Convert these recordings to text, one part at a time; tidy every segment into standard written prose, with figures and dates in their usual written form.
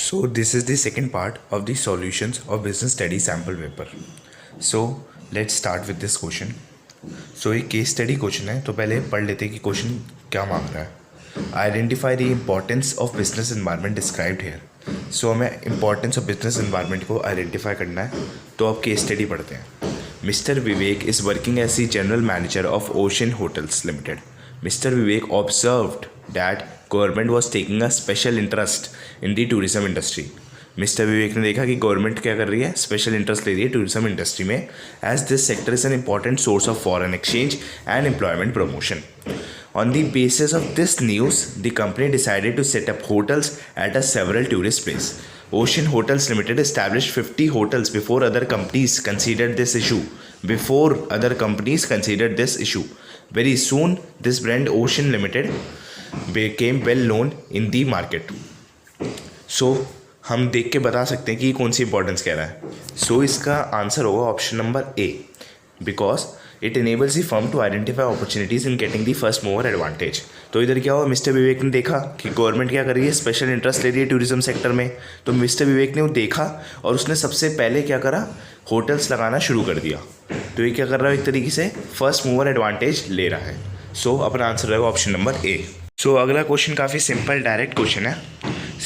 So this is the second part of the solutions of business study sample paper. So let's start with this question. So एक case study question है, तो पहले पढ़ लेते हैं कि क्वेश्चन क्या मांग रहा है. Identify the importance of business environment described here. So हमें इम्पोर्टेंस ऑफ बिजनेस एनवायरनमेंट को आइडेंटिफाई करना है, तो अब केस स्टडी पढ़ते हैं. Mister Vivek is working as the general manager of ocean hotels limited. Mr. Vivek observed that government was taking a special interest in the tourism industry. Mister Vivek ने देखा कि गवर्नमेंट क्या कर रही है, स्पेशल इंटरेस्ट ले रही है टूरिज्म इंडस्ट्री में, as this sector is an important source of foreign exchange and employment promotion. On the basis of this news, the company decided to set up hotels at a several tourist places. Ocean Hotels Limited established 50 hotels before other companies considered this issue. Very soon, this brand Ocean Limited became well known in the market. So हम देख के बता सकते हैं कि कौन सी importance कह रहा है. सो इसका आंसर होगा option number A, because it enables the firm to identify opportunities in getting the first mover advantage. तो इधर क्या हुआ, मिस्टर विवेक ने देखा कि गवर्नमेंट क्या कर रही है, स्पेशल इंटरेस्ट ले रही है टूरिज्म सेक्टर में. तो मिस्टर विवेक ने वो देखा और उसने सबसे पहले क्या करा, होटल्स लगाना शुरू कर दिया. तो ये क्या कर रहा है, एक तरीके से फर्स्ट मूवर एडवांटेज ले रहा है. सो अपना आंसर रहेगा ऑप्शन नंबर ए. सो अगला क्वेश्चन काफ़ी सिंपल डायरेक्ट क्वेश्चन है,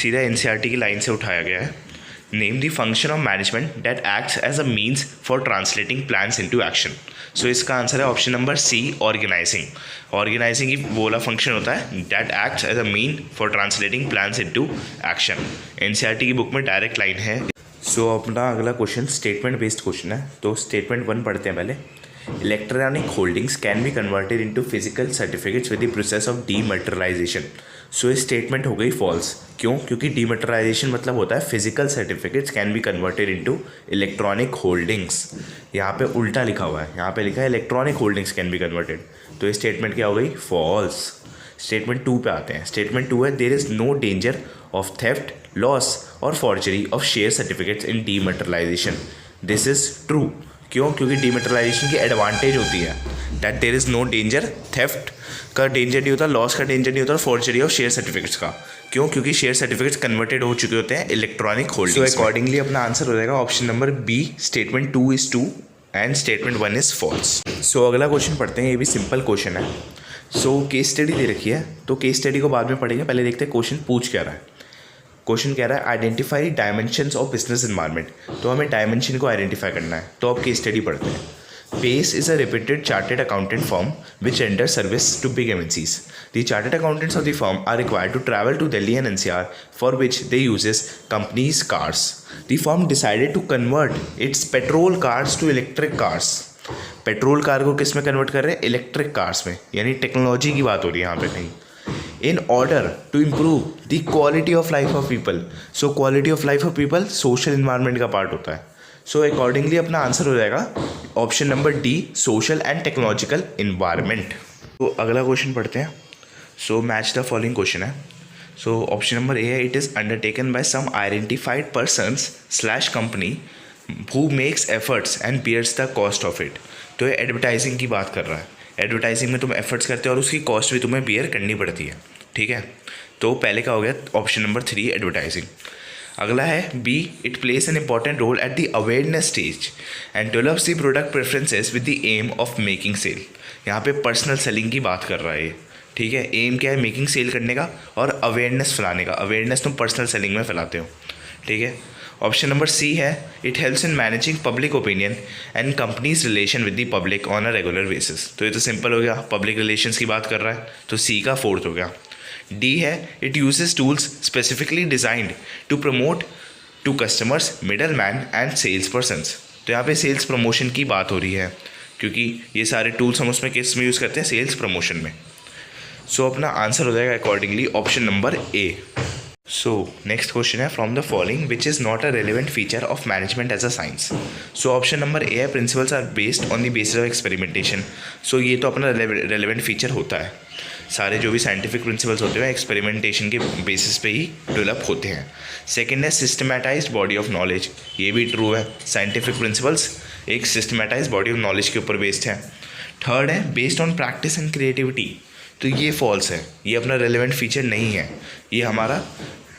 सीधा एनसीईआरटी की लाइन से उठाया गया है. Name the function of management that acts as a means for translating plans into action. So इसका आंसर है option number C, organizing. Organizing ही वो वाला फंक्शन होता है that acts as a mean for translating plans into action. NCERT की book में direct line है. सो अपना अगला क्वेश्चन स्टेटमेंट बेस्ड क्वेश्चन है, तो स्टेटमेंट 1 पढ़ते हैं पहले. Electronic holdings can be converted into physical certificates with the process of dematerialisation. So ये स्टेटमेंट हो गई फॉल्स. क्यों? क्योंकि डीमटेरियलाइजेशन मतलब होता है physical certificates can be converted into electronic holdings. यहाँ पे उल्टा लिखा हुआ है, यहाँ पे लिखा है electronic holdings can be converted. तो ये स्टेटमेंट क्या हो गई, फॉल्स. स्टेटमेंट 2 पे आते हैं. स्टेटमेंट 2 है there is no danger of theft, loss और forgery of share certificates in dematerialisation. This is true. क्यों? क्योंकि डीमटेरियलाइजेशन की एडवांटेज होती है that there is no danger, theft का डेंजर नहीं होता, लॉस का डेंजर नहीं होता, और फॉर्जरी ऑफ शेयर सर्टिफिकेट्स का. क्यों? क्योंकि शेयर सर्टिफिकेट्स कन्वर्टेड हो चुके होते हैं इलेक्ट्रॉनिक होल्डिंग्स. सो अकॉर्डिंगली अपना आंसर हो जाएगा option number B, statement 2 is true and statement 1 is false. So अगला क्वेश्चन पढ़ते हैं, ये भी सिंपल क्वेश्चन है. सो केस स्टडी दे रखी है, तो केस स्टडी को बाद में पढ़ेंगे, पहले देखते हैं क्वेश्चन पूछ क्या रहा है. क्वेश्चन कह रहा है identify dimensions of business environment. तो हमें डायमेंशन को आइडेंटिफाई करना है, तो अब केस स्टडी पढ़ते हैं. Pace is a reputed chartered accountant firm which renders service to big MNCs. The chartered accountants of the firm are required to travel to Delhi and NCR, for which they uses companies' cars. The firm decided to convert its petrol cars to electric cars. Petrol car को किस में convert कर रहे हैं, electric cars में, यानी technology की बात हो रही है यहाँ पे कहीं. In order to improve the quality of life of people. So quality of life of people social environment का पार्ट होता है. सो अकॉर्डिंगली अपना आंसर हो जाएगा option number D, social and technological environment. तो अगला क्वेश्चन पढ़ते हैं. So match the following question है. सो ऑप्शन नंबर ए है it is undertaken by some identified persons slash company who makes efforts and bears the cost of it. तो ये advertising की बात कर रहा है. एडवर्टाइजिंग में तुम एफर्ट्स करते हो और उसकी कॉस्ट भी तुम्हें बियर करनी पड़ती है. ठीक है, तो पहले का हो गया ऑप्शन नंबर 3, एडवर्टाइजिंग. अगला है B, it plays an important role at the awareness stage and develops the product preferences with the aim of making sale. यहाँ पे पर्सनल सेलिंग की बात कर रहा है ये. ठीक है, एम क्या है, मेकिंग सेल करने का और अवेयरनेस फैलाने का. अवेयरनेस तुम पर्सनल सेलिंग में फैलाते हो. ठीक है, ऑप्शन नंबर सी है it helps in managing public opinion and companies relation with the public on a regular basis. तो ये तो सिंपल हो गया, पब्लिक रिलेशंस की बात कर रहा है, तो सी का 4th हो गया. डी है it uses tools specifically designed to promote to customers, middle man and sales persons. तो यहाँ पे सेल्स प्रमोशन की बात हो रही है, क्योंकि ये सारे टूल्स हम उसमें किस में यूज़ करते हैं, सेल्स प्रमोशन में. सो अपना आंसर हो जाएगा accordingly option number A. So next question है from the following which is not a relevant feature of management as a science. So option number A है principles are based on the basis of experimentation. So ये तो अपना relevant feature होता है. सारे जो भी साइंटिफिक प्रिंसिपल्स होते हैं एक्सपेरिमेंटेशन के बेसिस पे ही डेवलप होते हैं. सेकेंड है सिस्टमेटाइज्ड बॉडी ऑफ नॉलेज. ये भी ट्रू है, साइंटिफिक प्रिंसिपल्स एक सिस्टमेटाइज्ड बॉडी ऑफ नॉलेज के ऊपर बेस्ड है. थर्ड है based on practice and creativity. तो ये फॉल्स है, ये अपना रेलिवेंट फीचर नहीं है. ये हमारा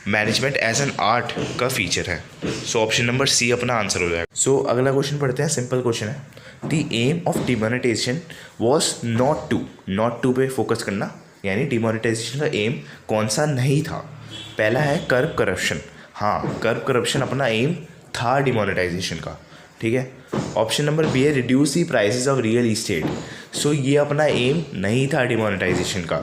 मैनेजमेंट एज एन आर्ट का फीचर है। सो ऑप्शन नंबर सी अपना आंसर हो जाएगा। सो अगला क्वेश्चन पढ़ते हैं, सिंपल क्वेश्चन है। The aim of demonetization was not to pay focus करना, यानी डिमोनेटाइजेशन का एम कौन सा नहीं था। पहला है कर्ब करप्शन, हाँ कर्ब करप्शन अपना एम था डिमोनेटाइजेशन का, ठीक है। ऑप्शन नंबर बी है reduce the prices of real estate. So ये अपना एम नहीं था डिमोनेटाइजेशन का।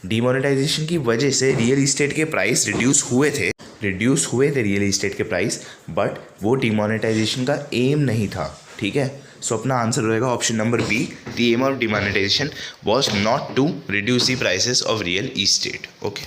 डिमोनेटाइजेशन की वजह से रियल इस्टेट के प्राइस रिड्यूस हुए थे रियल इस्टेट के प्राइस, बट वो डिमोनेटाइजेशन का एम नहीं था, ठीक है। सो अपना आंसर रहेगा option number B, the aim of demonetization was not to reduce the prices of real estate. Okay.